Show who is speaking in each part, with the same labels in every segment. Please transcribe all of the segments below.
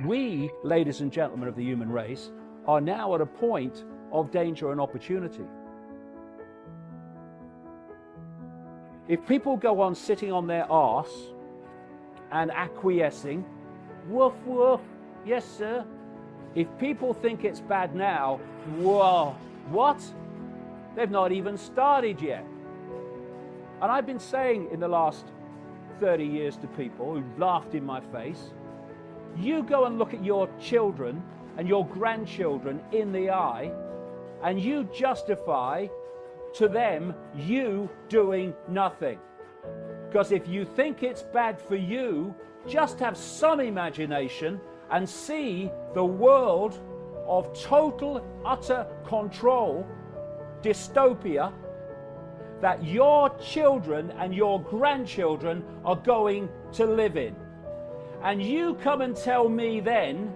Speaker 1: We, ladies and gentlemen of the human race, are now at a point of danger and opportunity. If people go on sitting on their arse and acquiescing, woof woof, yes sir. If people think it's bad now, whoa, what? They've not even started yet. And I've been saying in the last 30 years to people who've laughed in my face, you go and look at your children and your grandchildren in the eye, and you justify to them you doing nothing. Because if you think it's bad for you, just have some imagination and see the world of total, utter control, dystopia, that your children and your grandchildren are going to live in. And you come and tell me then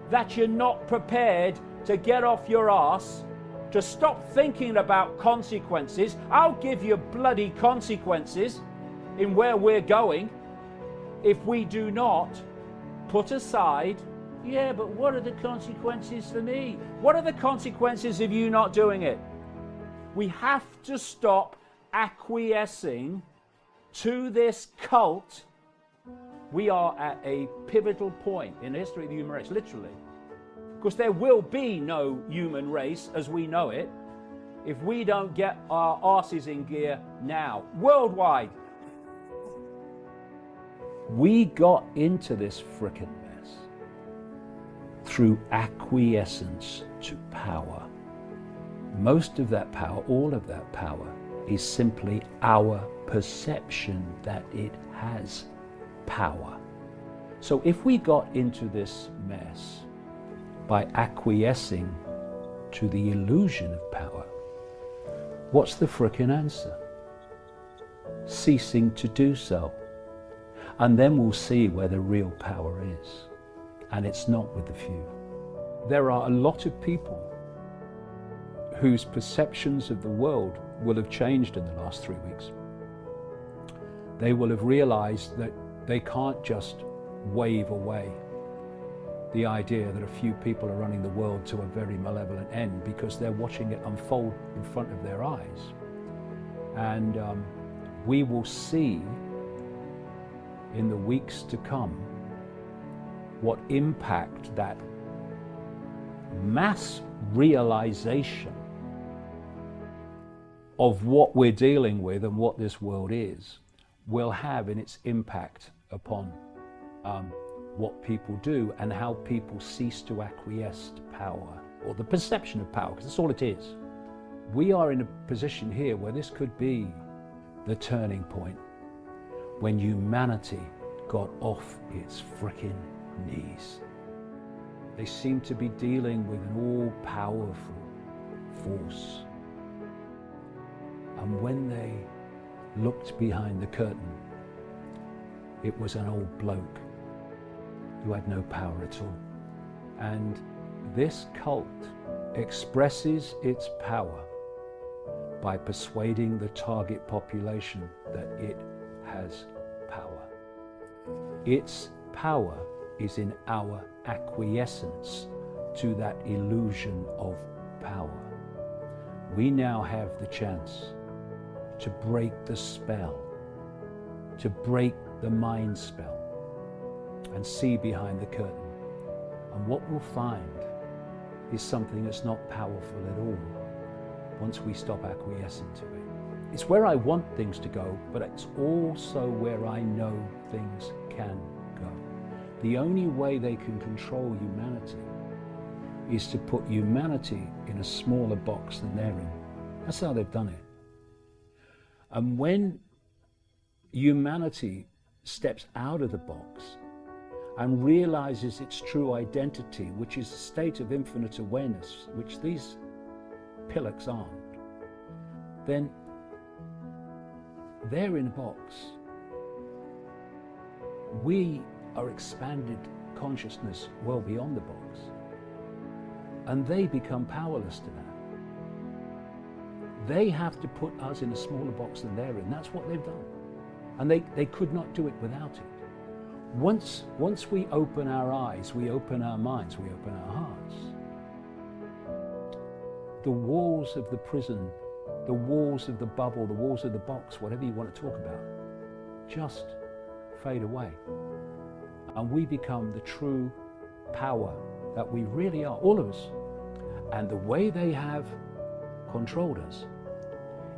Speaker 1: that you're not prepared to get off your ass, to stop thinking about consequences. I'll give you bloody consequences in where we're going if we do not put aside, yeah, but what are the consequences for me? What are the consequences of you not doing it? We have to stop acquiescing to this cult. We are at a pivotal point in the history of the human race, literally. Because there will be no human race as we know it if we don't get our asses in gear now, worldwide. We got into this frickin' mess through acquiescence to power. Most of that power, all of that power, is simply our perception that it has power. So if we got into this mess by acquiescing to the illusion of power, what's the frickin' answer? Ceasing to do so. And then we'll see where the real power is. And it's not with the few. There are a lot of people whose perceptions of the world will have changed in the last 3 weeks. They will have realized that they can't just wave away the idea that a few people are running the world to a very malevolent end, because they're watching it unfold in front of their eyes. And we will see in the weeks to come what impact that mass realization of what we're dealing with and what this world is will have in its impact upon what people do and how people cease to acquiesce to power, or the perception of power, because that's all it is. We are in a position here where this could be the turning point, when humanity got off its frickin' knees. They seem to be dealing with an all-powerful force. And when they looked behind the curtain, it was an old bloke who had no power at all. And this cult expresses its power by persuading the target population that it has power. Its power is in our acquiescence to that illusion of power. We now have the chance to break the spell, to break the mind spell, and see behind the curtain. And what we'll find is something that's not powerful at all once we stop acquiescing to it. It's where I want things to go, but it's also where I know things can go. The only way they can control humanity is to put humanity in a smaller box than they're in. That's how they've done it. And when humanity steps out of the box and realizes its true identity, which is a state of infinite awareness, which these pillocks aren't, then they're in a box. We are expanded consciousness well beyond the box, and they become powerless to that. They have to put us in a smaller box than they're in. That's what they've done. And they could not do it without it. Once we open our eyes, we open our minds, we open our hearts, the walls of the prison, the walls of the bubble, the walls of the box, whatever you want to talk about, just fade away. And we become the true power that we really are, all of us. And the way they have controlled us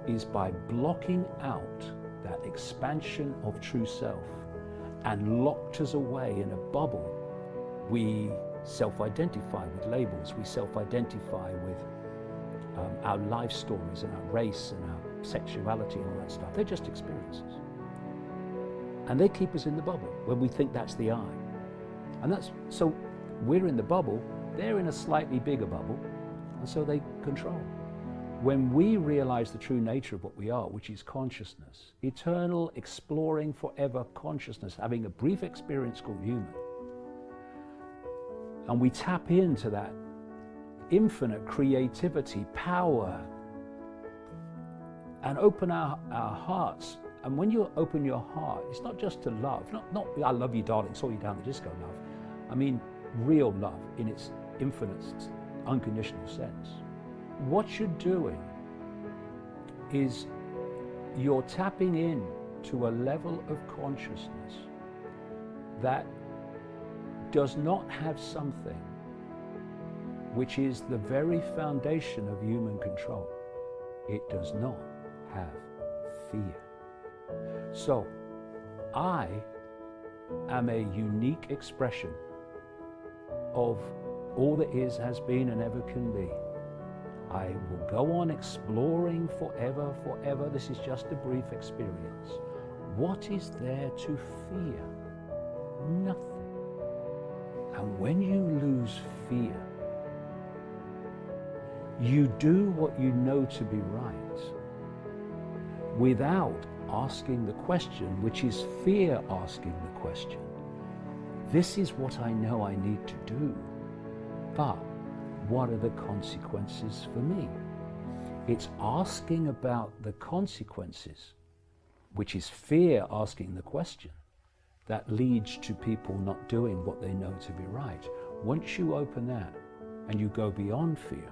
Speaker 1: is by blocking out that expansion of true self and locked us away in a bubble. We self-identify with labels, we self-identify with our life stories and our race and our sexuality and all that stuff. They're just experiences. And they keep us in the bubble when we think that's the I. And so we're in the bubble, they're in a slightly bigger bubble, and so they control. When we realize the true nature of what we are, which is consciousness, eternal, exploring forever consciousness, having a brief experience called human, and we tap into that infinite creativity, power, and open our hearts. And when you open your heart, it's not just to love, not I love you darling, saw you down the disco love. I mean real love in its infinite, unconditional sense. What you're doing is you're tapping in to a level of consciousness that does not have something which is the very foundation of human control. It does not have fear. So, I am a unique expression of all that is, has been, and ever can be. I will go on exploring forever, forever. This is just a brief experience. What is there to fear? Nothing. And when you lose fear, you do what you know to be right without asking the question, which is fear asking the question. This is what I know I need to do, but what are the consequences for me? It's asking about the consequences, which is fear asking the question, that leads to people not doing what they know to be right. Once you open that and you go beyond fear,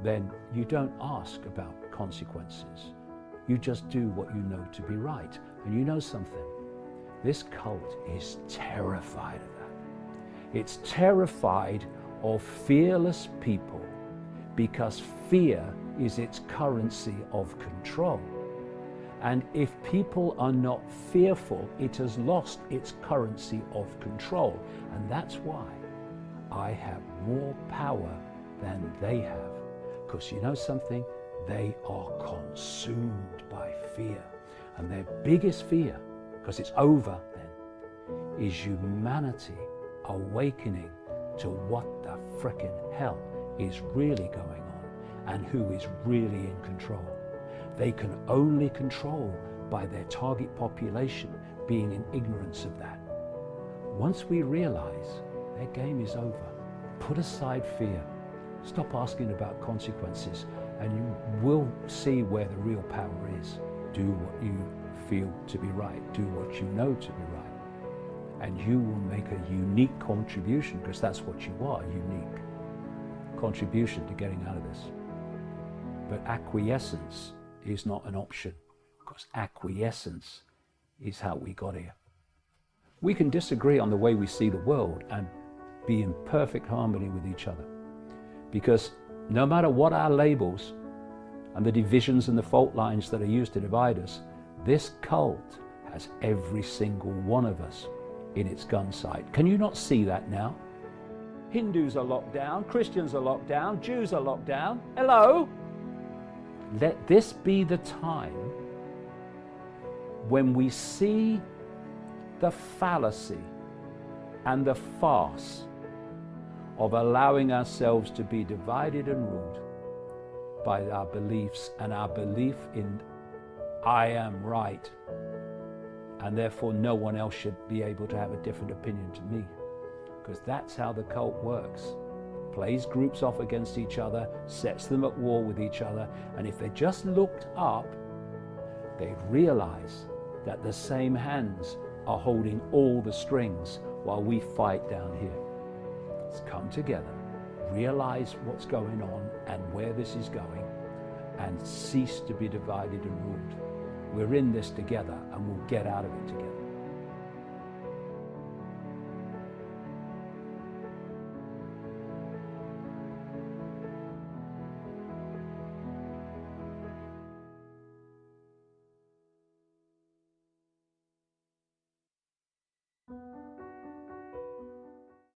Speaker 1: then you don't ask about consequences. You just do what you know to be right. And you know something? This cult is terrified of that. It's terrified of fearless people because fear is its currency of control. And if people are not fearful, it has lost its currency of control. And that's why I have more power than they have. Because you know something? They are consumed by fear. And their biggest fear, because it's over then, is humanity awakening to what the frickin' hell is really going on and who is really in control. They can only control by their target population being in ignorance of that. Once we realize their game is over, put aside fear, stop asking about consequences, and you will see where the real power is. Do what you feel to be right. Do what you know to be right. And you will make a unique contribution, because that's what you are, unique contribution to getting out of this. But acquiescence is not an option, because acquiescence is how we got here. We can disagree on the way we see the world and be in perfect harmony with each other, because no matter what our labels and the divisions and the fault lines that are used to divide us, this cult has every single one of us in its gun sight. Can you not see that now? Hindus are locked down, Christians are locked down, Jews are locked down. Hello? Let this be the time when we see the fallacy and the farce of allowing ourselves to be divided and ruled by our beliefs and our belief in I am right, and therefore no one else should be able to have a different opinion to me, because that's how the cult works. Plays groups off against each other, sets them at war with each other, and if they just looked up, they'd realize that the same hands are holding all the strings while we fight down here. Let's come together, realize what's going on and where this is going, and cease to be divided and ruled. We're in this together, and we'll get out of it together.